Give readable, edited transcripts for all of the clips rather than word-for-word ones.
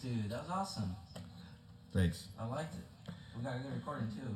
dude. That was awesome. Thanks. I liked it. We got a good recording, too.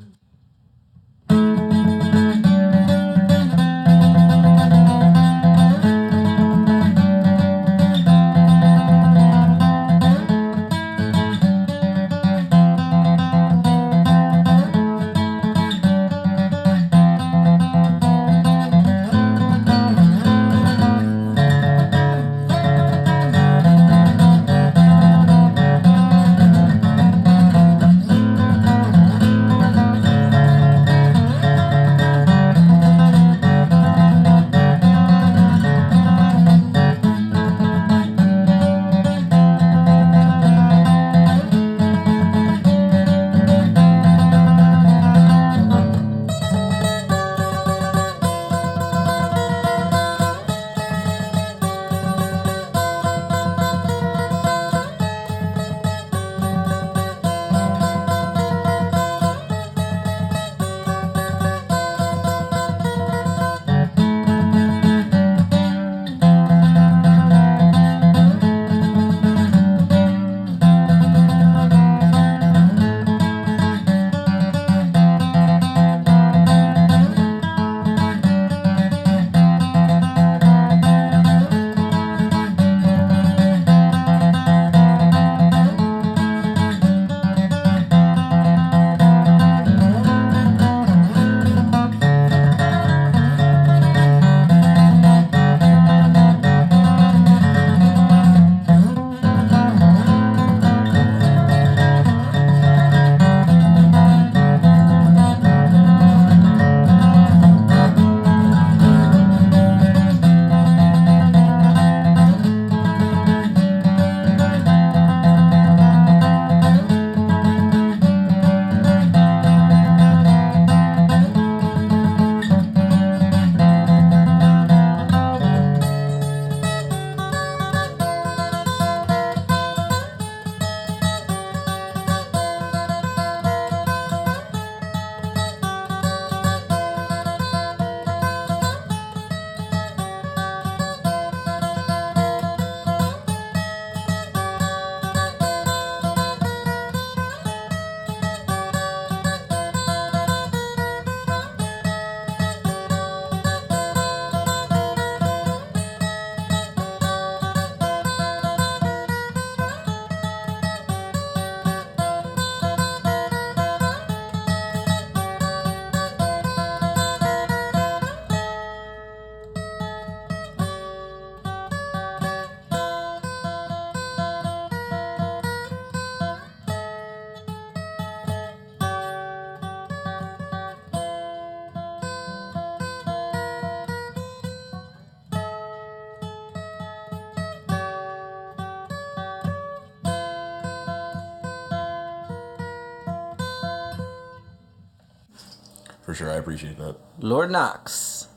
For sure, I appreciate that. Lord Knox.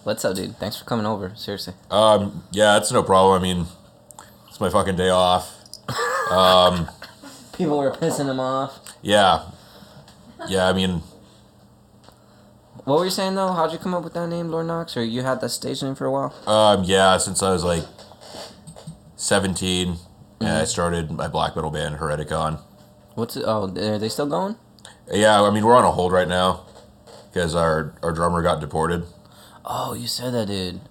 What's up, dude? Thanks for coming over. Seriously. Yeah, it's no problem. I mean, it's my fucking day off. People were pissing him off. Yeah. Yeah, I mean... What were you saying, though? How'd you come up with that name, Lord Knox? Or you had that stage name for a while? Yeah, since I was, like, 17, I started my black metal band, Hereticon. What's it? Oh, are they still going? Yeah, I mean, we're on a hold right now because our drummer got deported. Oh, you said that, dude.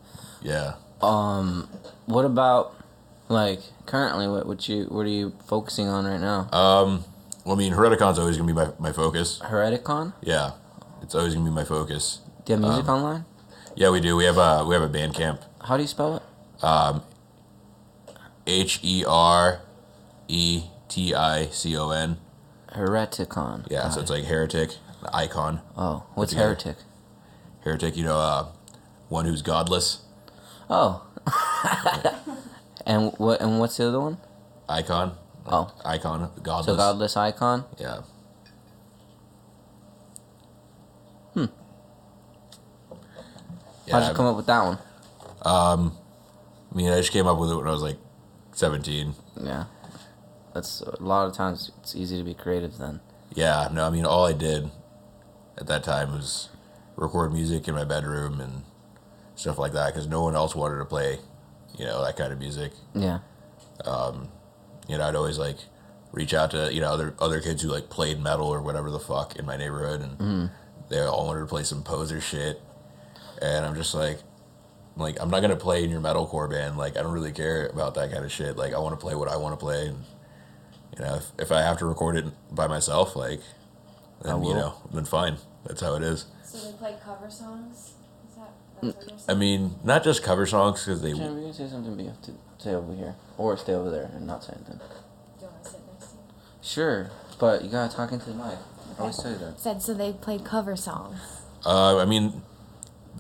Yeah. What about, like, currently, what are you focusing on right now? Well, I mean, Hereticon's always going to be my focus. Hereticon? Yeah. It's always going to be my focus. Do you have music online? Yeah, we do. We have a band camp. How do you spell it? Hereticon. Hereticon. Yeah, so it's like heretic, the icon. Oh, what's heretic? Heretic, one who's godless. Oh. And what's the other one? Icon. Oh. Icon, godless. So godless icon? Yeah. Yeah, How'd you come up with that one? I mean, I just came up with it when I was like 17. Yeah. That's a lot of times it's easy to be creative then. Yeah, no, I mean, all I did at that time was record music in my bedroom and stuff like that because no one else wanted to play, that kind of music. Yeah. I'd always like reach out to other kids who like played metal or whatever the fuck in my neighborhood, and they all wanted to play some poser shit, and I'm just like I'm not gonna play in your metalcore band. Like I don't really care about that kind of shit. Like I want to play what I want to play, and if I have to record it by myself, like then then fine. That's how it is. So they play cover songs. That's what you're saying? I mean, not just cover songs because they. Jim, you can say something, but you have to stay over here or stay over there and not say anything. Do you want to sit next to you? Sure, but you gotta talk into the mic. I always say that. Said so they play cover songs. I mean.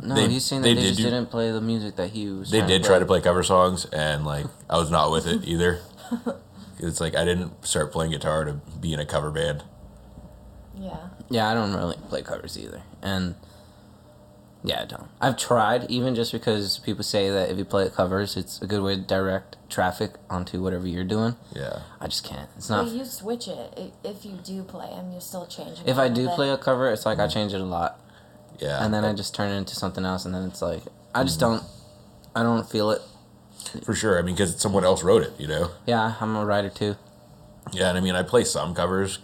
No, he's saying that they just didn't play the music that he was. They did try to play cover songs, and like I was not with it either. It's like I didn't start playing guitar to be in a cover band. Yeah. Yeah, I don't really play covers either, and yeah, I don't. I've tried, even just because people say that if you play covers, it's a good way to direct traffic onto whatever you're doing. Yeah. I just can't. It's not. Well, you switch it if you do play them. You're still changing. If I do play a cover, it's like I change it a lot. Yeah. And then I just turn it into something else, and then it's like I just don't feel it. For sure. I mean, because someone else wrote it, Yeah, I'm a writer too. Yeah, and I mean, I play some covers,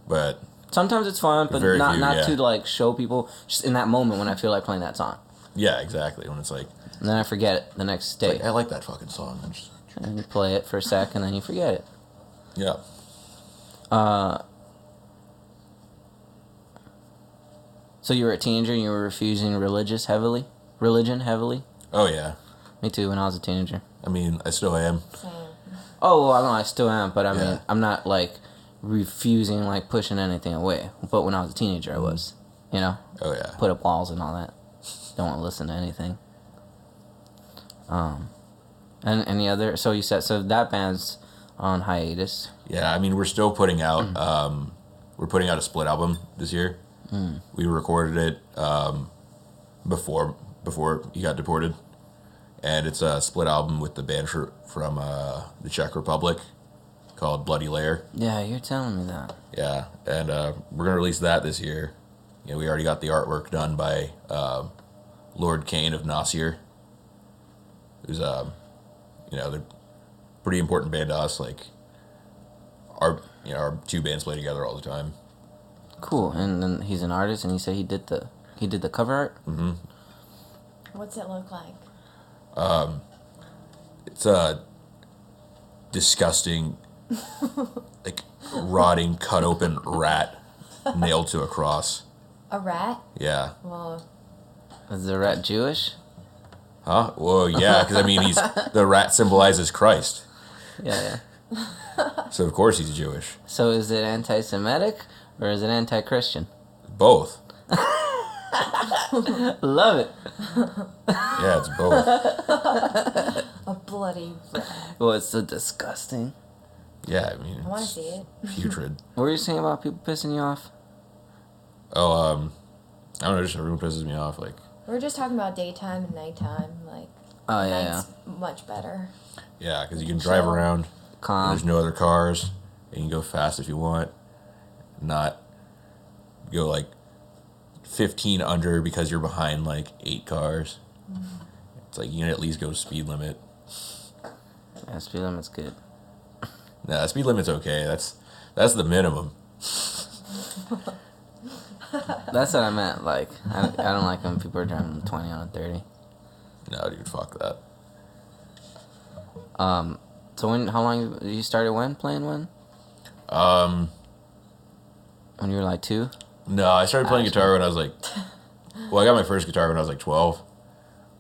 but sometimes it's fun, but very not few, to like show people. Just in that moment when I feel like playing that song. Yeah, exactly. When it's like, and then I forget it the next day. Like, I like that fucking song. And you play it for a sec, and then you forget it. Yeah. So you were a teenager and you were refusing religion heavily? Oh, yeah. Me too, when I was a teenager. I mean, I still am. Same. Oh, well, I still am, but I mean, Yeah. I'm not, like, refusing, like, pushing anything away. But when I was a teenager, I was, Oh, yeah. Put up walls and all that. Don't want to listen to anything. And any other... So you said... So that band's on hiatus. Yeah, I mean, we're still putting out... we're putting out a split album this year. We recorded it before he got deported, and it's a split album with the band from the Czech Republic called Bloody Lair. Yeah, you're telling me that. Yeah, and we're gonna release that this year. We already got the artwork done by Lord Kane of Nasir, who's they're a pretty important band to us. Like our two bands play together all the time. Cool, and then he's an artist, and he said he did the cover art. Mm-hmm. What's it look like? It's a disgusting, like rotting, cut open rat nailed to a cross. A rat? Yeah. Well. Is the rat Jewish? Huh? Well, yeah, because I mean, the rat symbolizes Christ. Yeah. So of course he's Jewish. So is it anti-Semitic or is it anti-Christian? Both. Love it. Yeah, it's both. A bloody rat. Well, it's so disgusting. Yeah, I mean, I want to see it. Putrid. What were you saying about people pissing you off? Oh, I don't know, just everyone pisses me off. Like, We were just talking about daytime and nighttime. Like, Oh, yeah, night's much better. yeah, because you can drive around. Calm. There's no other cars, and you can go fast if you want. Not go like 15 under because you're behind like 8 cars. It's like you can at least go speed limit. Yeah, speed limit's good. Nah, speed limit's okay. That's the minimum. That's what I meant. Like, I don't like when people are driving 20 on a 30. No, dude, fuck that. So how long you started playing when? When you were like 2? No, I started playing guitar when I was like, well, I got my first guitar when I was like 12,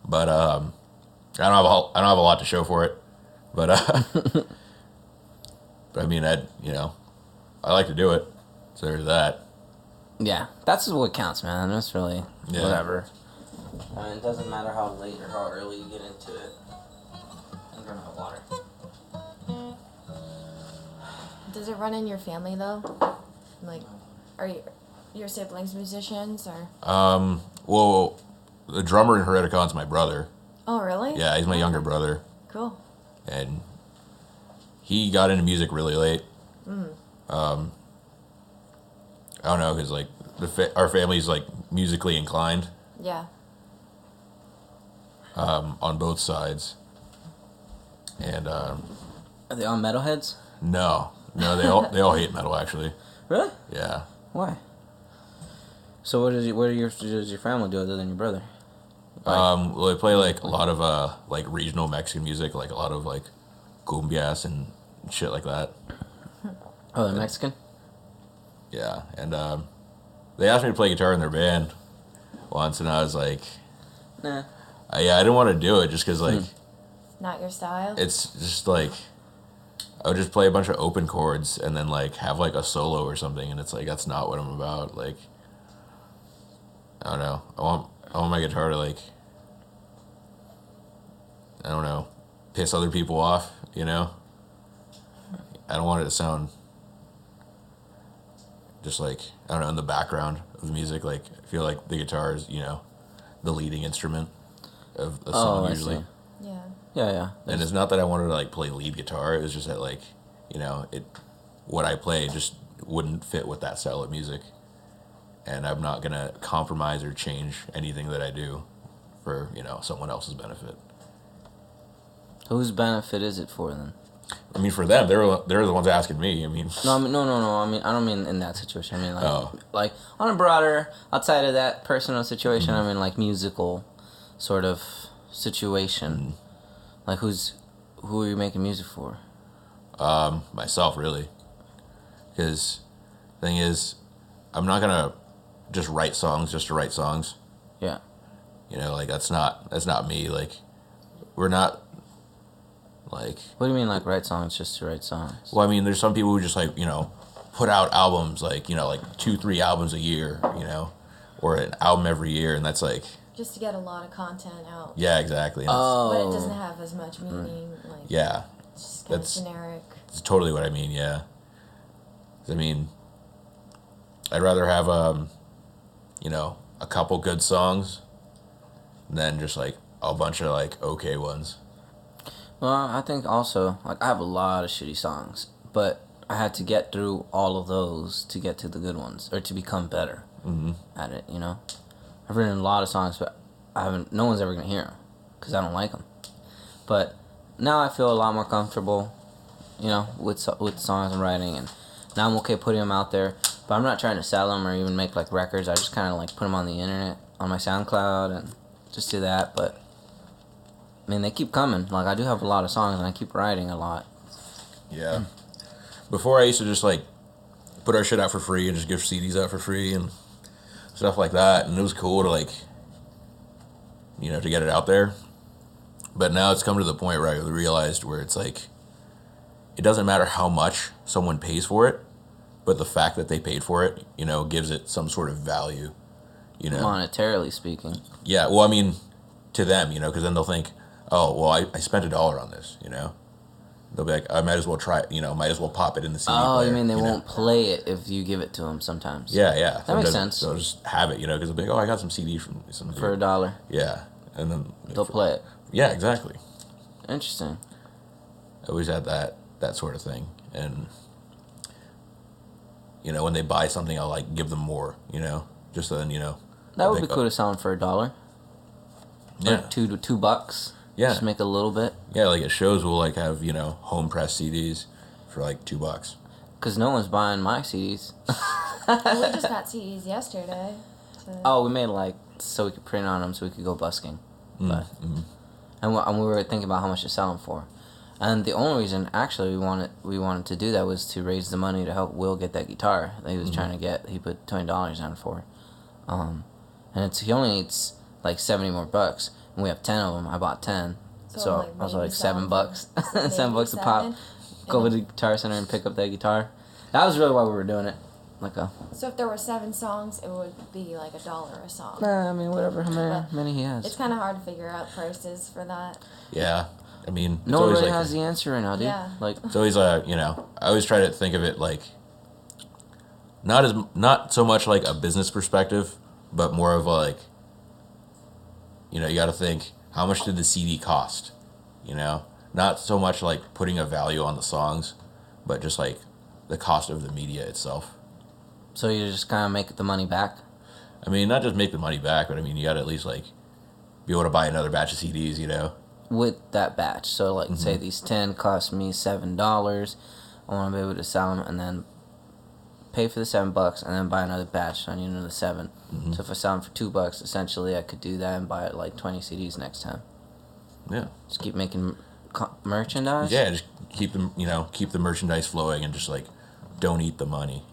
but I don't have a lot to show for it, but but I mean, I like to do it, so there's that. Yeah, that's what counts, man. That's really whatever. I mean, it doesn't matter how late or how early you get into it. I'm gonna have water. Does it run in your family though? Like, are your siblings musicians or? Well, the drummer in Hereticon's my brother. Oh, really? Yeah, he's my younger brother, Cool. and he got into music really late. I don't know, because like our family's like musically inclined. Yeah. On both sides, and Are they all metalheads? No, they all hate metal actually. Really? Yeah. Why? So what does your family do other than your brother? Well, they play like a lot of like regional Mexican music, like a lot of like cumbias and shit like that. Oh, they're Mexican? Yeah, and they asked me to play guitar in their band once, and I was like, Nah. I didn't want to do it just because like Not your style? it's just like I would just play a bunch of open chords and then like have like a solo or something, and it's like that's not what I'm about. Like I don't know. I want my guitar to like I don't know, piss other people off. You know. I don't want it to sound just like I don't know in the background of the music. Like I feel like the guitar is the leading instrument of a song I usually. see. Yeah. Yeah. And it's not that I wanted to like play lead guitar. It was just that like what I play just wouldn't fit with that style of music, and I'm not gonna compromise or change anything that I do for someone else's benefit. Whose benefit is it for then? I mean, for them, they're the ones asking me. I mean, No, I mean, I don't mean in that situation. I mean, like, Oh. like on a broader, outside of that personal situation. I mean, like musical, sort of situation. Like, who are you making music for? myself really, because the thing is, I'm not gonna just write songs just to write songs. Yeah. Like that's not me. Like we're not like. What do you mean, like write songs just to write songs? Well, I mean, there's some people who just like put out albums like like 2-3 albums a year, or an album every year, and that's like. Just to get a lot of content out. Yeah, exactly. And But it doesn't have as much meaning. Like, yeah, it's just kind of that's generic. It's totally what I mean. Yeah. I mean, I'd rather have a couple good songs than just like a bunch of like okay ones. Well, I think also, like, I have a lot of shitty songs, but I had to get through all of those to get to the good ones, or to become better at it, I've written a lot of songs, but no one's ever going to hear them, because I don't like them. But now I feel a lot more comfortable, with songs I'm writing, and now I'm okay putting them out there, but I'm not trying to sell them or even make, like, records. I just kind of, like, put them on the internet, on my SoundCloud, and just do that, but I mean, they keep coming. Like, I do have a lot of songs, and I keep writing a lot. Yeah. Before I used to just like put our shit out for free and just give CDs out for free and stuff like that, and it was cool to like to get it out there. But now it's come to the point where I realized where it's like it doesn't matter how much someone pays for it, but the fact that they paid for it, gives it some sort of value. Monetarily speaking. Yeah, well, I mean, to them, because then they'll think, oh, well, I spent $1 on this, They'll be like, I might as well try it, might as well pop it in the CD Oh, player, you mean they won't play it if you give it to them sometimes? Yeah. That makes sense. They'll just have it, because they'll be like, oh, I got some CD from some dude. For $1. Yeah, and then They'll play it. Yeah, exactly. Interesting. I always had that sort of thing, and when they buy something, I'll like give them more, just so then That would be cool to sell them for $1. Yeah. Or $2. Yeah. Just make a little bit. Yeah, like at shows we'll like have home press CDs for like $2. Because no one's buying my CDs. Well, we just got CDs yesterday. So. Oh, we made so we could print on them so we could go busking. But and we were thinking about how much to sell them for. And the only reason actually we wanted to do that was to raise the money to help Will get that guitar that he was trying to get. He put $20 down for. And he only needs like $70 more. And we have 10 of them. I bought 10. So I was like $7. $7 a pop. Go to the Guitar Center and pick up that guitar. That was really why we were doing it. So if there were 7 songs, it would be like $1 a song. Nah, I mean, whatever, how many he has. It's kind of hard to figure out prices for that. Yeah, I mean, No one really has the answer right now, dude. Yeah. It's always I always try to think of it like not so much like a business perspective, but more of like you got to think how much did the CD cost, not so much like putting a value on the songs, but just like the cost of the media itself. So you just kind of make the money back? I mean, not just make the money back, but I mean, you got to at least like be able to buy another batch of CDs, With that batch. So say these 10 cost me $7. I want to be able to sell them and then pay for the $7 and then buy another batch. So I need another 7. Mm-hmm. So if I sell them for $2, essentially I could do that and buy like 20 CDs next time. Yeah. Just keep making merchandise. Yeah, just keep them, keep the merchandise flowing and just like don't eat the money,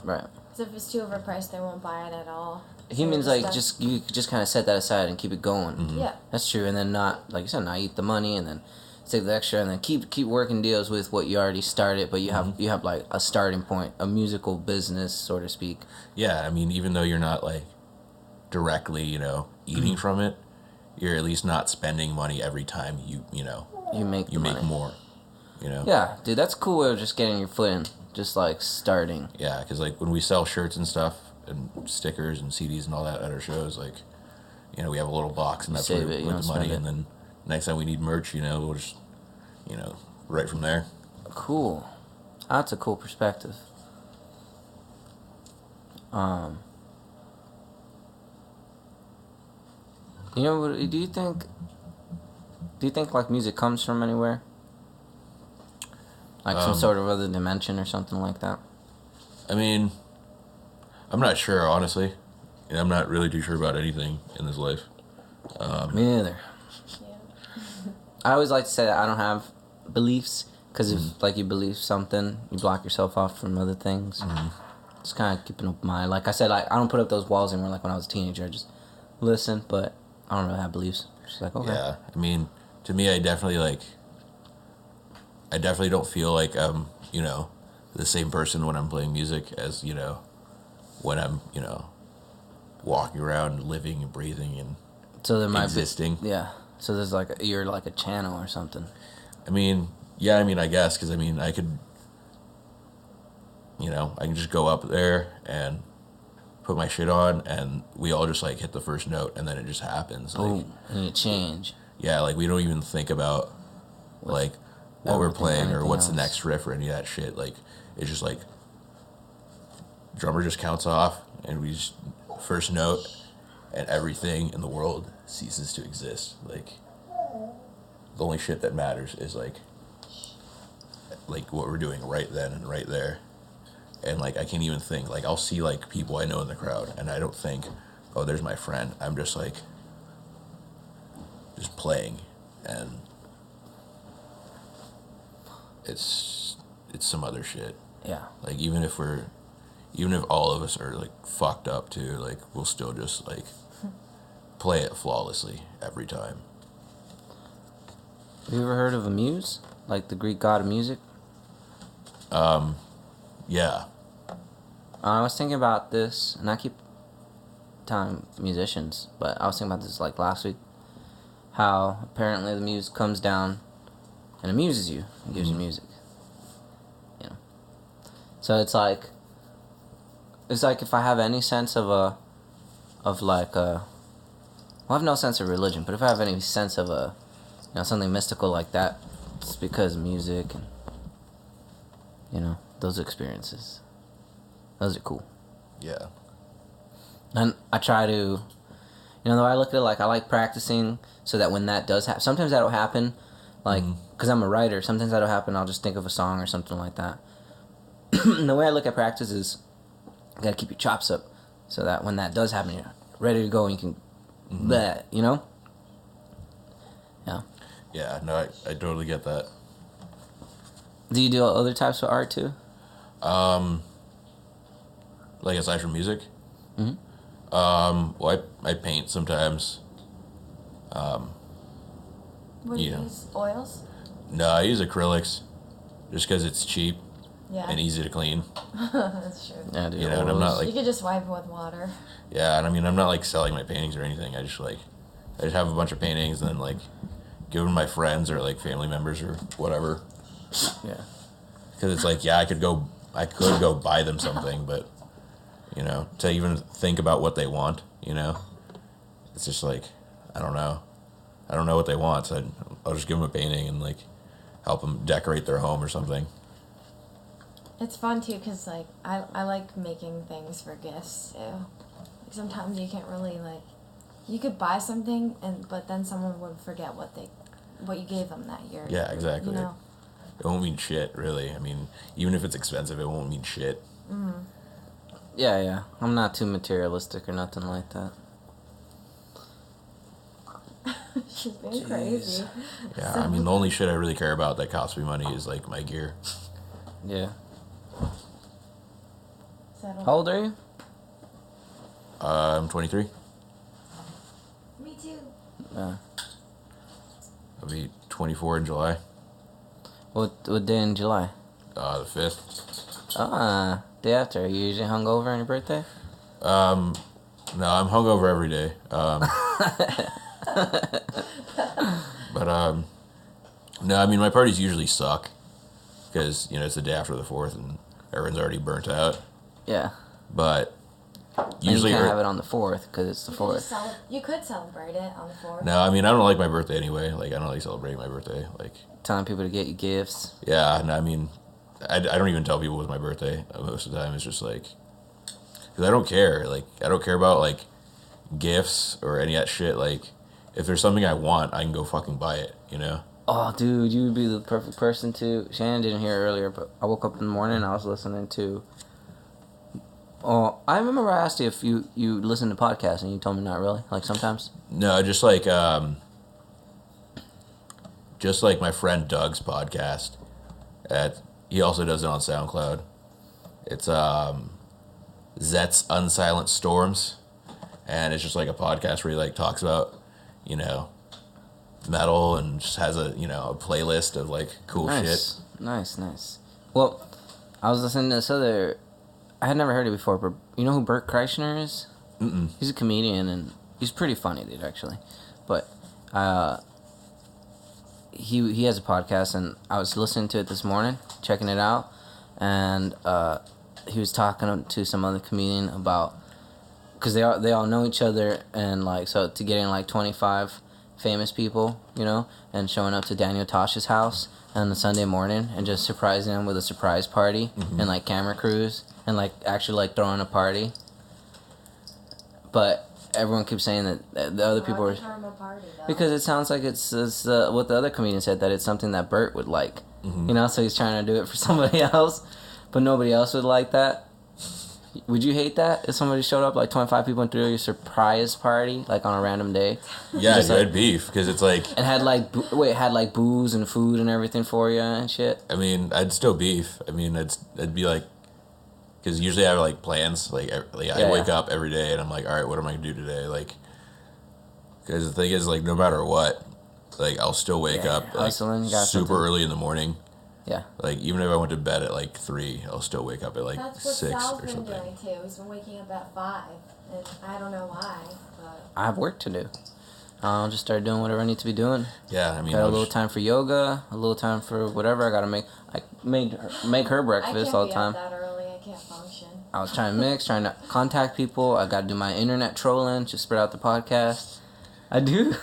Right. So if it's too overpriced, they won't buy it at all. He means like you just kind of set that aside and keep it going. Mm-hmm. Yeah. That's true, and then not, like you said, not eat the money and then save the extra and then keep working deals with what you already started, but you have like a starting point, a musical business, so to speak. Yeah, I mean, even though you're not like directly, eating from it, you're at least not spending money every time you make more. Yeah, dude, that's cool way of just getting your foot in, just like starting. Yeah, because like when we sell shirts and stuff and stickers and CDs and all that at our shows, like we have a little box and that's where we put the money, and then next time we need merch, we'll just right from there. Cool. That's a cool perspective. Do you think like music comes from anywhere? Like some sort of other dimension or something like that? I mean, I'm not sure, honestly. I'm not really too sure about anything in this life. Me neither. Yeah. I always like to say that I don't have beliefs, because if like you believe something, you block yourself off from other things. Just kind of keep an open mind. Like I said, like I don't put up those walls anymore. Like when I was a teenager, I just listen, but I don't really have beliefs. Just like, okay. Yeah, I mean, to me, I definitely don't feel like I'm, the same person when I'm playing music as, when I'm, walking around, living and breathing and So there might existing. Yeah. So there's like you're like a channel or something. I mean, yeah, I guess, because I could, I can just go up there and put my shit on and we all just like hit the first note and then it just happens. Like, Boom, and you change. Yeah, like we don't even think about like what we're playing or what's the else. next riff or any of that shit. Like it's just like drummer just counts off and we just first note and everything in the world ceases to exist. Like the only shit that matters is like what we're doing right then and right there. And like I can't even think, like I'll see like people I know in the crowd and I don't think, oh, there's my friend. I'm just like just playing, and it's some other shit. Yeah. Like even if all of us are like fucked up too, like we'll still just like play it flawlessly every time. Have you ever heard of a muse? Like the Greek god of music? Yeah. I was thinking about this, and I keep telling musicians, but I was thinking about this like last week. How apparently the muse comes down and amuses you and gives you music. So it's like if I have any sense I have no sense of religion, but if I have any sense of something mystical like that, it's because of music and those experiences. Those are cool. Yeah. And I try to, the way I look at it, like I like practicing so that when that does happen, sometimes that'll happen, like, because I'm a writer, sometimes that'll happen, I'll just think of a song or something like that. And the way I look at practice is, you gotta keep your chops up so that when that does happen, you're ready to go and you can, Yeah. Yeah, no, I totally get that. Do you do other types of art too? Like aside from music? Mm-hmm. Well, I paint sometimes. What do you use? Oils? No, I use acrylics just because it's cheap Yeah. and easy to clean. That's true. Yeah, dude. And I'm not like, You could just wipe it with water. yeah, and I mean, I'm not like selling my paintings or anything. I just have a bunch of paintings and then like give them to my friends or like family members or whatever. Yeah. Because it's like, yeah, I could go buy them something, but to even think about what they want, it's just like, I don't know what they want, so I'll just give them a painting and like help them decorate their home or something. It's fun too, because like I like making things for gifts too. Like, sometimes you can't really you could buy something but then someone would forget what you gave them that year. Yeah, exactly. it won't mean shit, really. I mean, even if it's expensive, it won't mean shit. Yeah. I'm not too materialistic or nothing like that. She's being crazy. Yeah, So- I mean, the only shit I really care about that costs me money is like my gear. Yeah. Settle. How old are you? I'm 23. Me too. Yeah. I'll be 24 in July. What day in July? The 5th. Day after. Are you usually hungover on your birthday? No, I'm hungover every day. But no, I mean my parties usually suck because it's the day after the 4th and everyone's already burnt out. Yeah. But And usually you can't have it on the 4th because it's the You could 4th. just you could celebrate it on the 4th. no, I mean I don't like my birthday anyway. Like I don't like celebrating my birthday. Like Telling people to get you gifts. yeah, no, I mean I don't even tell people it's my birthday most of the time. It's just like because I don't care. Like I don't care about like gifts or any of that shit. Like if there's something I want, I can go fucking buy it. Oh, dude, you would be the perfect person to... Shannon didn't hear it earlier, but I woke up in the morning and I was listening to... Oh, I remember I asked you if you listen to podcasts and you told me not really. Like sometimes. No, just like my friend Doug's podcast. He also does it on SoundCloud. It's Zet's Unsilent Storms, and it's just like a podcast where he like talks about metal and just has a a playlist of like cool shit. Nice. Well, I was listening to this other... I had never heard it before, but you know who Bert Kreischer is? Mm-mm. He's a comedian and he's pretty funny, dude, actually. But he has a podcast and I was listening to it this morning, checking it out, and he was talking to some other comedian about... Because they all know each other, and like so to getting like 25 famous people, and showing up to Daniel Tosh's house on a Sunday morning and just surprising them with a surprise party and like camera crews and like actually like throwing a party. But everyone keeps saying that the other people Why are... would you throw 'em a party, though? Because it sounds like it's what the other comedian said, that it's something that Bert would like, so he's trying to do it for somebody else, but nobody else would like that. Would you hate that if somebody showed up like 25 people and threw your surprise party like on a random day? Yeah, Just, you like, had beef because it's like and had like had like booze and food and everything for you and shit. I mean I'd still beef. I mean it'd be like because usually I have like plans I wake up every day and I'm like, all right, what am I gonna do today? Like because the thing is like no matter what, like I'll still wake up like hustling, got super something. early in the morning. Yeah. Like even if I went to bed at like 3, I'll still wake up at like That's what 6 Sal's or been something. doing too. He's been waking up at 5, and I don't know why, but I have work to do. I'll just start doing whatever I need to be doing. Yeah, I mean Got a little time for yoga, a little time for whatever I gotta make. I make her I breakfast can't all be the time. up that early. I can't function. I was trying to contact people. I got to do my internet trolling to spread out the podcast. I do,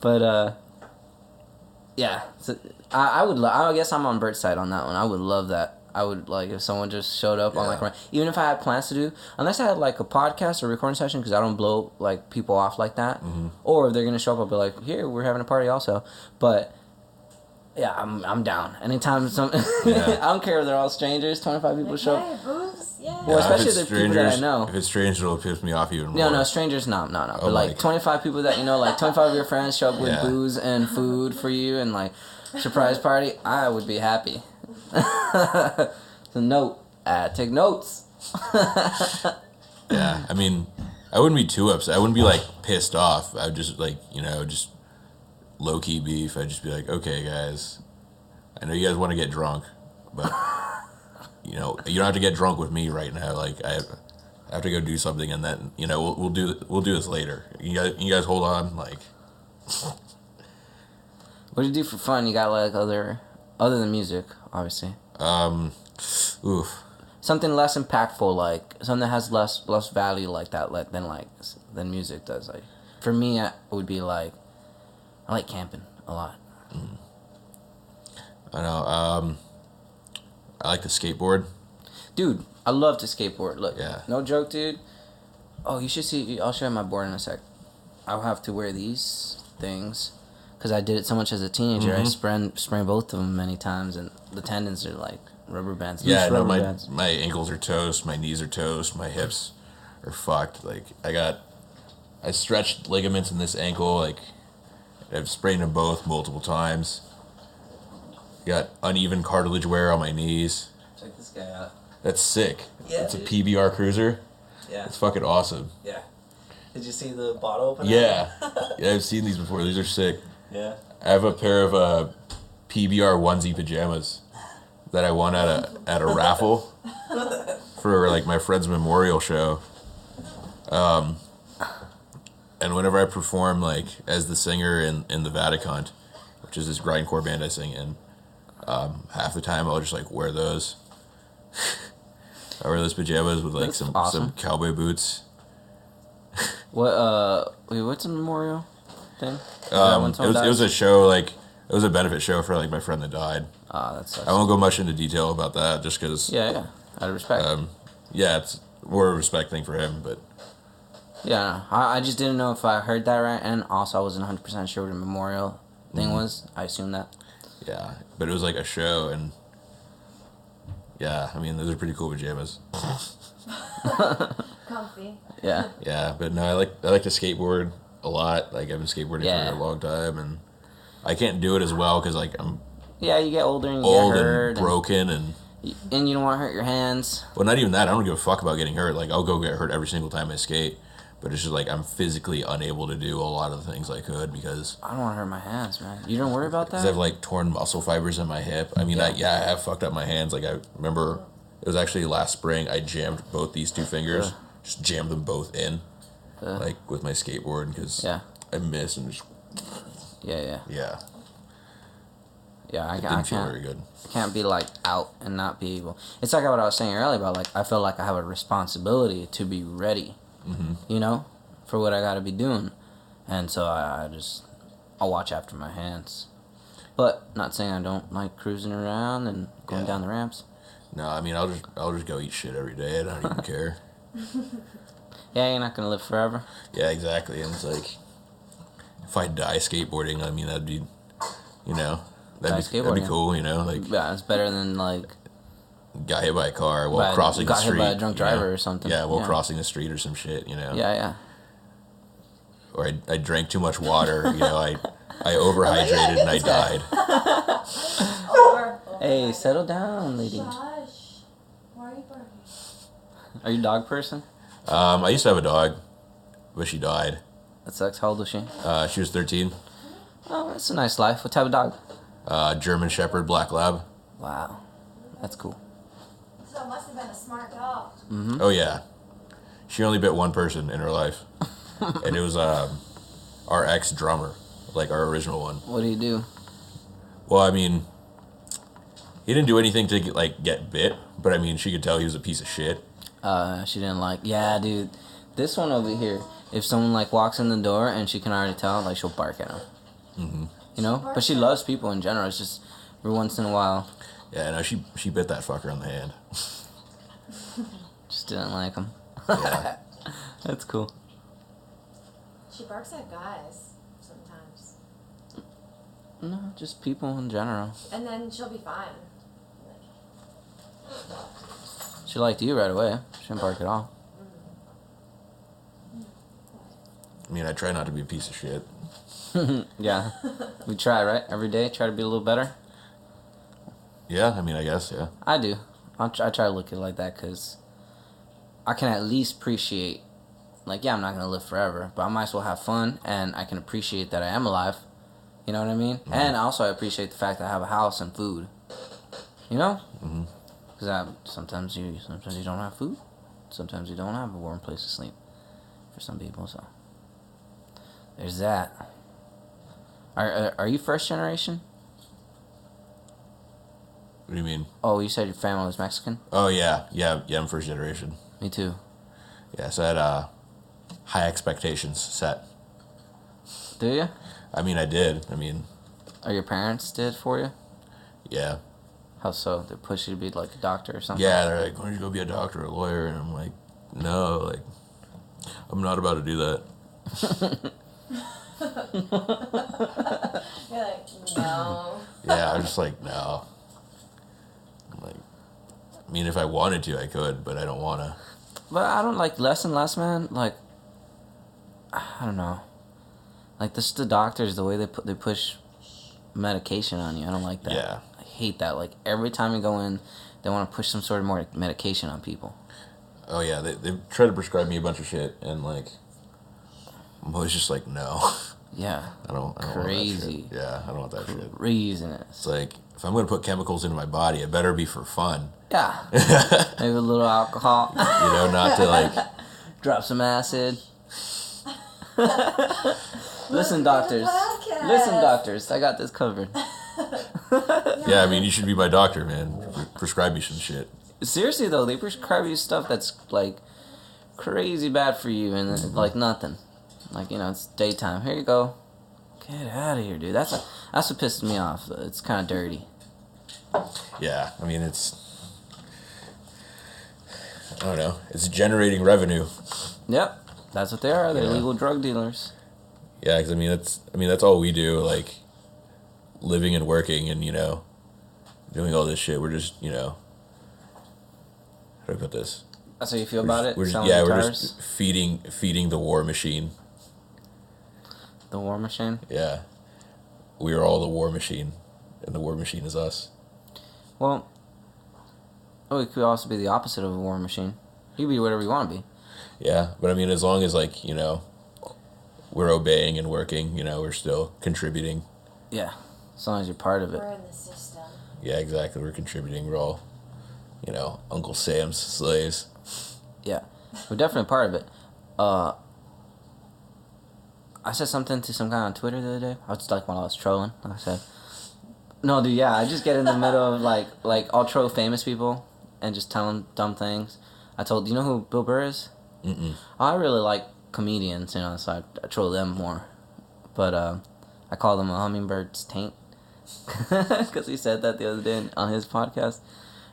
but yeah. So I would. I guess I'm on Bert's side on that one. I would love that. I would like if someone just showed up on like even if I had plans to do, unless I had like a podcast or recording session, because I don't blow like people off like that. Or if they're gonna show up, I'll be like, here, we're having a party also. But yeah, I'm down. Anytime some, I don't care if they're all strangers. 25 people show up. Hey, booze, yeah. Well, if especially it's the people that I strangers- know. If it's strangers, it'll piss me off even more. No, strangers, no. Oh, But like like- 25 people that like 25 of your friends show up with Yeah. booze and food for you and like surprise party, I would be happy. So note, take notes. Yeah, I mean, I wouldn't be too upset. I wouldn't be like pissed off. I would just like just low key beef. I'd just be like, okay, guys, I know you guys want to get drunk, but you don't have to get drunk with me right now. Like I have to go do something, and then we'll do this later. You guys hold on. Like, What do you do for fun? You got like other than music, obviously. oof. Something less impactful, like something that has less value like that, than music does. Like for me, it would be like I like camping a lot. I know. I like to skateboard. Dude, I love to skateboard. Look, Yeah. no joke, dude. Oh, you should see. I'll show you my board in a sec. I'll have to wear these things. because I did it so much as a teenager. I sprained both of them many times, and the tendons are like rubber bands. Yeah, loose no, rubber my bands. my ankles are toast, my knees are toast, my hips are fucked. Like I stretched ligaments in this ankle. Like I've sprained them both multiple times. Got uneven cartilage wear on my knees. Check this guy out. That's sick. Yeah, It's a dude. PBR Cruiser. Yeah. It's fucking awesome. Yeah. Did you see the bottle opener? Yeah. Yeah, I've seen these before. These are sick. Yeah. I have a pair of PBR onesie pajamas that I won at a raffle for like my friend's memorial show. And whenever I perform like as the singer in the Vatican, which is this grindcore band I sing in, half the time I'll just like wear those. I wear those pajamas with like That's some awesome. cowboy boots. What's a memorial thing? It was a show like it was a benefit show for like my friend that died. That sucks. I won't go much into detail about that just because. Yeah, out of respect. Yeah, it's more a respect thing for him, but Yeah, I just didn't know if I heard that right, and also I wasn't 100% sure what a memorial thing was. I assumed that. yeah, but it was like a show, and yeah, I mean those are pretty cool pajamas. Comfy. Yeah. Yeah, but no, I like to skateboard a lot. Like I've been skateboarding Yeah. for a long time, and I can't do it as well because like I'm Yeah, you get older and you old get hurt. and broken, and And you don't want to hurt your hands. well, not even that. I don't give a fuck about getting hurt. Like I'll go get hurt every single time I skate, but it's just like I'm physically unable to do a lot of the things I could because. I don't want to hurt my hands, man. You don't worry about Because that? I have like torn muscle fibers in my hip. I mean, I have fucked up my hands. Like I remember, it was actually last spring. I jammed both these two fingers, just jammed them both in, like with my skateboard because I miss and just Yeah. I I didn't feel can't. very good. I can't be like out and not be able. It's like what I was saying earlier about like I feel like I have a responsibility to be ready, you know, for what I got to be doing, and so I'll watch after my hands. But not saying I don't like cruising around and going down the ramps. No, I mean I'll just go eat shit every day. I don't even care. Yeah, you're not gonna live forever. Yeah, exactly. And it's like if I die skateboarding, I mean that'd be, you know, that'd be skateboarding. cool. You know, like Yeah, it's better than like got hit by a car while crossing the got street. hit by a drunk you know? driver or something. Yeah, while crossing the street or some shit. You know. Yeah. Or I drank too much water, you know, I overhydrated and I died. Hey, settle down, lady. Josh, why are you barking? Are you a dog person? I used to have a dog, but she died. That sucks. How old was she? She was 13. Oh, that's a nice life. What type of dog? German Shepherd, Black Lab. Wow, that's cool. So it must have been a smart dog. Oh, yeah. She only bit one person in her life. And it was our ex-drummer, like our original one. What do you do? Well, I mean, he didn't do anything to get bit, but I mean, she could tell he was a piece of shit. She didn't like. Yeah, dude. This one over here. If someone like walks in the door and she can already tell, like she'll bark at him. You know, but she loves people in general. It's just every once in a while. Yeah, no, she bit that fucker on the hand. Just didn't like him. Yeah. That's cool. She barks at guys sometimes. No, just people in general. And then she'll be fine. She liked you right away. She didn't bark at all. I mean, I try not to be a piece of shit. Yeah. We try, right? Every day, try to be a little better. Yeah, I mean, I guess, yeah. I do. I try to look at it like that because I can at least appreciate, like, yeah, I'm not going to live forever, but I might as well have fun, and I can appreciate that I am alive. You know what I mean? And also I appreciate the fact that I have a house and food. You know? Because sometimes you don't have food. Sometimes you don't have a warm place to sleep for some people, so there's that. Are you first generation? What do you mean? Oh, you said your family was Mexican? Oh, yeah, I'm first generation. Me too. Yeah, so I had high expectations set. Do you? I mean, I did. I mean, Or your parents did for you? yeah. How so? They push you to be like a doctor or something? Yeah, they're like, why don't you go be a doctor or a lawyer? And I'm like, no, like, I'm not about to do that. You're like, no. Yeah, I'm just like, no. I'm like, I mean, if I wanted to, I could, but I don't want to. But I don't like less and less, man. Like, I don't know. Like, this the doctors, the way they push medication on you. I don't like that. Yeah. I hate that. Like, every time you go in, they want to push some sort of more medication on people. Oh, yeah, they try to prescribe me a bunch of shit, and, like, I'm always just like, no. Yeah. I don't Crazy. want that shit. Yeah, I don't want that shit. Craziness. It's like, if I'm going to put chemicals into my body, it better be for fun. Yeah. Maybe a little alcohol. You know, not to, like... Drop some acid. Listen, doctors. Listen, doctors. I got this covered. Yeah, I mean, you should be my doctor, man. Prescribe me some shit. Seriously, though, they prescribe you stuff that's, like, crazy bad for you and, like, nothing. Like, you know, it's daytime. Here you go. Get out of here, dude. That's what pisses me off. It's kind of dirty. Yeah, I mean, it's... I don't know. It's generating revenue. Yep. That's what they are. They're Yeah. illegal drug dealers. Yeah, because, I mean, that's all we do, like, living and working and, you know, doing all this shit. We're just, you know... How do I put this? That's how you feel about it? We're just, Selling yeah, guitars? we're just feeding the war machine. The war machine? Yeah. We are all the war machine, and the war machine is us. Well, we could also be the opposite of a war machine. You can be whatever you want to be. Yeah, but I mean, as long as, like, you know, we're obeying and working, you know, we're still contributing. Yeah, as long as you're part of it. We're in the system. Yeah, exactly. We're contributing. We're all, you know, Uncle Sam's slaves. Yeah, we're definitely part of it. I said something to some guy on Twitter the other day. I was like, when I was trolling, like I said. No, dude, yeah, I just get in the middle of, like I'll troll famous people and just tell them dumb things. Do you know who Bill Burr is? Mm-mm. I really like comedians, you know, so I troll them more. But I call them a hummingbird's taint. Because he said that the other day on his podcast.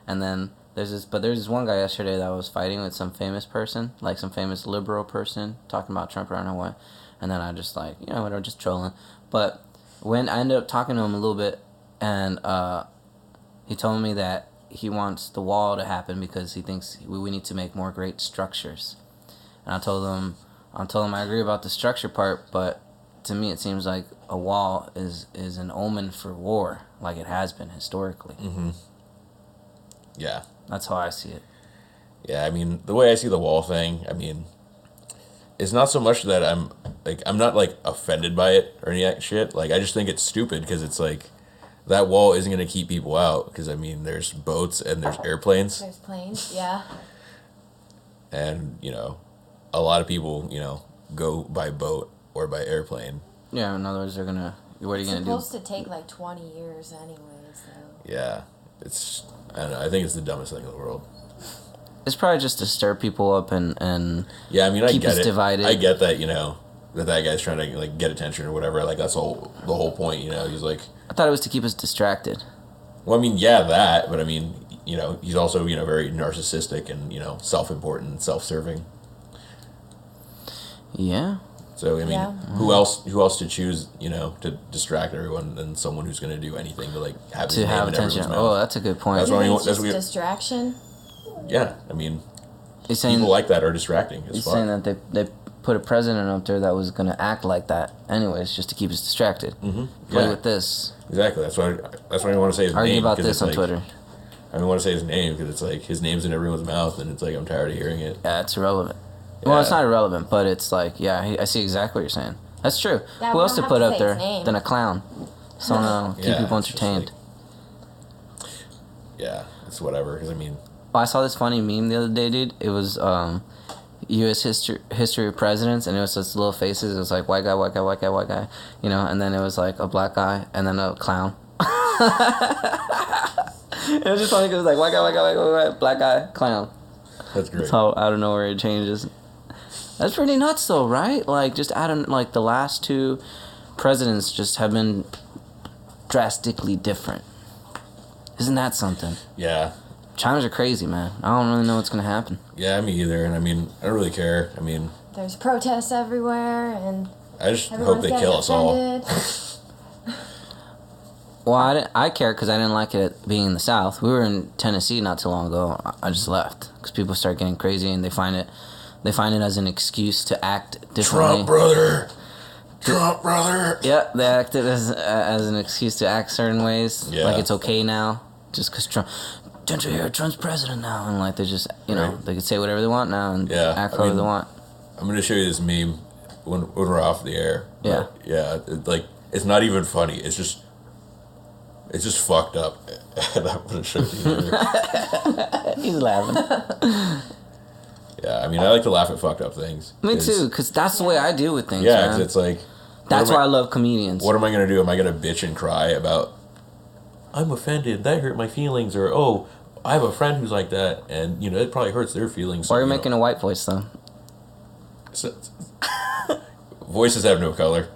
And then there's this one guy yesterday that was fighting with some famous person, like some famous liberal person, talking about Trump or I don't know what. And then I just like, you know, whatever, just trolling. But when I ended up talking to him a little bit, and he told me that he wants the wall to happen because he thinks we need to make more great structures. And I told him I agree about the structure part, but to me it seems like a wall is an omen for war, like it has been historically. Mm-hmm. Yeah. That's how I see it. Yeah, I mean, the way I see the wall thing, I mean, it's not so much that I'm not, like, offended by it or any of that shit. Like, I just think it's stupid because it's, like, that wall isn't going to keep people out because, I mean, there's boats and there's airplanes. There's planes, yeah. And, you know, a lot of people, you know, go by boat or by airplane. Yeah, in other words, what are you going to do? It's supposed to take, like, 20 years anyways, so... Yeah, I don't know, I think it's the dumbest thing in the world. It's probably just to stir people up and yeah, I mean, keep I get us it. divided. I get that, you know, that guy's trying to, like, get attention or whatever. Like, that's the whole point, you know. He's like... I thought it was to keep us distracted. Well, I mean, yeah, that, but I mean, you know, he's also, you know, very narcissistic and, you know, self-important, self-serving. Yeah. So, I mean, Yeah. who else to choose, you know, to distract everyone than someone who's going to do anything to, like, have his To name have in attention. everyone's mouth. Oh, that's a good point. That's You why think you- it's that's just what you- distraction? Yeah, I mean, He's saying, people like that are distracting as he's fuck. saying that they put a president up there that was going to act like that anyways, just to keep us distracted. Mm-hmm. Play Yeah, with this. exactly. That's why I want to say his Argue name. about 'cause this it's on like, Twitter. I don't want to say his name because it's like his name's in everyone's mouth, and it's like I'm tired of hearing it. Yeah, it's irrelevant. Well, Yeah. it's not irrelevant, but it's like, yeah, I see exactly what you're saying. That's true. Yeah, Who we else don't to have put to up say there his name. than a clown? Someone to keep Yeah, people it's just entertained. Yeah, it's whatever. Because I mean, I saw this funny meme the other day, dude. It was U.S. history of presidents, and it was just little faces. It was like white guy, white guy, white guy, white guy, you know, and then it was like a black guy, and then a clown. It was just funny because it was like white guy, white guy, white guy, white guy, black guy, clown. that's great. That's how out of nowhere it changes. That's pretty nuts, though, right? Like, just out of, like, the last two presidents just have been drastically different. Isn't that something? Yeah. Times are crazy, man. I don't really know what's gonna happen. Yeah, me either. And I mean, I don't really care. I mean, There's protests everywhere, and I just hope everyone's they getting kill us all. offended. Well, I care because I didn't like it being in the South. We were in Tennessee not too long ago. I just left because people start getting crazy and they find it as an excuse to act differently. Trump brother. Yeah, they act it as an excuse to act certain ways. Yeah. Like it's okay now, just because Trump. Don't you hear Trump's president now? And like they just, Right. they can say whatever they want now and act however they want. I'm gonna show you this meme when we're off the air. Yeah. Yeah. It's not even funny. It's just fucked up. And I'm gonna show you. He's laughing. Yeah, I mean, I like to laugh at fucked up things. Me too, because that's the way I deal with things. Yeah, man. because it's like. That's why I love comedians. What am I gonna do? Am I gonna bitch and cry about? I'm offended. That hurt my feelings. Or I have a friend who's like that, and it probably hurts their feelings. Why are you making a white voice though? Voices have no color.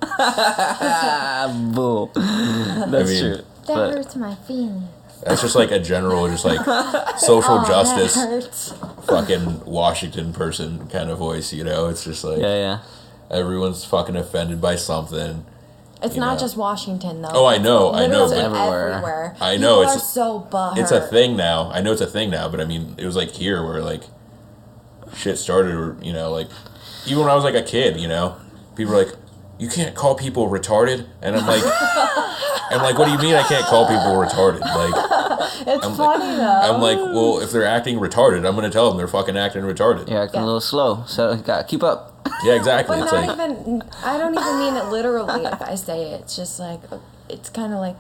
Bull. That's true. That hurts my feelings. That's just like a general, just like social justice, That hurts. fucking Washington person kind of voice. It's just like Yeah. everyone's fucking offended by something. It's not just Washington, though. Oh, I know. Literally But everywhere. I know, People it's- are so butthurt. It's a thing now. I know it's a thing now, but I mean, it was like here where like shit started, or like even when I was like a kid, people were like, you can't call people retarded, and I'm like, what do you mean I can't call people retarded? Like, It's funny though. I'm like, well, if they're acting retarded, I'm gonna tell them they're fucking acting retarded. You're acting a little slow, so you gotta keep up. Yeah, exactly. But It's not like, even. I don't even mean it literally. If I say it, it's just like it's kind of like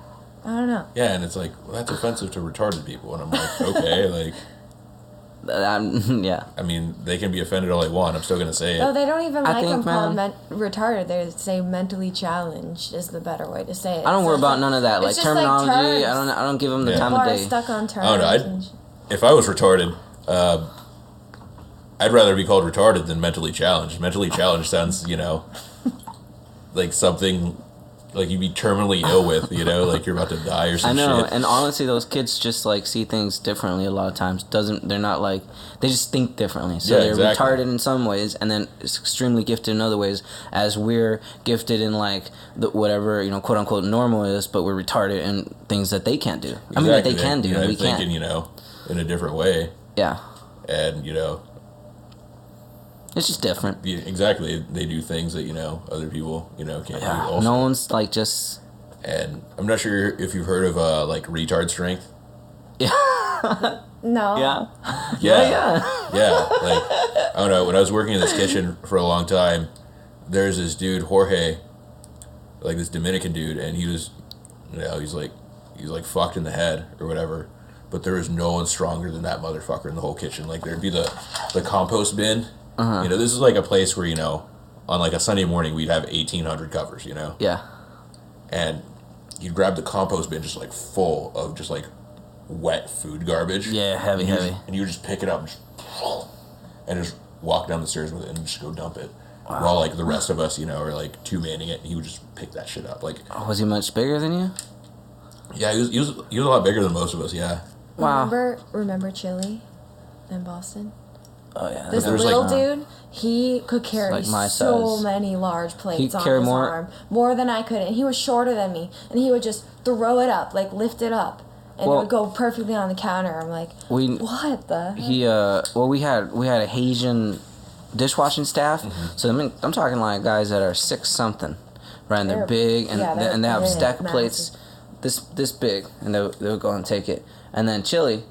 I don't know. yeah, and it's like, well, that's offensive to retarded people, and I'm like, okay, like, Yeah. I mean, they can be offended all they want. I'm still gonna say it. No, they don't even I like think, them called man- retarded. They say mentally challenged is the better way to say it. I don't So worry it's about none of that. it's Like just like terminology, terms. I don't give them the Yeah. time People of are day. stuck on terms. I don't know. If I was retarded, I'd rather be called retarded than mentally challenged. Mentally challenged sounds, like something like you'd be terminally ill with, like you're about to die or I some know, shit. and honestly, those kids just like see things differently a lot of times. They're not like they just think differently. So Yeah, they're exactly. retarded in some ways, and then it's extremely gifted in other ways. As we're gifted in like the whatever quote unquote normal is, but we're retarded in things that they can't do. I mean, that they can do, and we can't. thinking, in a different way, Yeah, and it's just different. exactly, they do things that other people can't do. Yeah, Also. no one's like just. And I'm not sure if you've heard of like retard strength. No. Yeah. Yeah. Like, I don't know. When I was working in this kitchen for a long time, there's this dude, Jorge, like this Dominican dude, and he was, he's like fucked in the head or whatever. But there was no one stronger than that motherfucker in the whole kitchen. Like, there'd be the compost bin. Uh-huh. This is like a place where, on like a Sunday morning, we'd have 1,800 covers, Yeah. And you'd grab the compost bin just like full of just like wet food garbage. Yeah, heavy. And you would just pick it up and just walk down the stairs with it and just go dump it. Wow. While like the rest of us, are like two-manning it, and he would just pick that shit up. Like, Was he much bigger than you? yeah, he was a lot bigger than most of us. Yeah. Wow. Remember Chili in Boston? Oh yeah. This There was, little like- dude, he could carry like my so size. many large plates He'd on carry his more- more than I could, and he was shorter than me, and he would just throw it up, like lift it up, and Well- it would go perfectly on the counter. I'm like, We what the? he we had a Haitian dishwashing staff. So I'm talking like guys that are 6-something, right? And they're They're- big, and yeah, and they have a they're stack of massive. plates this big, and they would go and take it. And then Chili,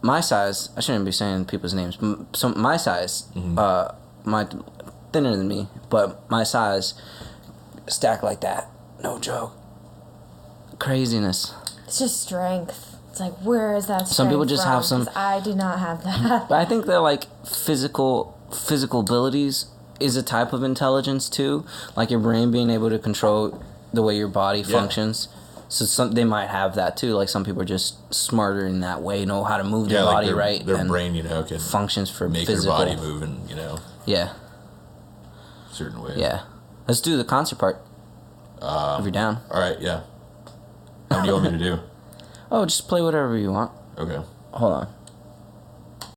my size, I shouldn't be saying people's names. So my size, my thinner than me, but my size, stack like that, no joke. Craziness. It's just strength. It's like, where is that strength Some people just from? have some- 'Cause I do not have that. But I think that like physical abilities is a type of intelligence too, like your brain being able to control the way your body functions. So they might have that too. Like some people are just smarter in that way, know how to move their like body right. Their and brain, can functions for make physical. their body move in, Yeah, certain ways. yeah. Let's do the concert part. If you're down. All right. Yeah. How do you want me to do? Oh, just play whatever you want. Okay. Hold on.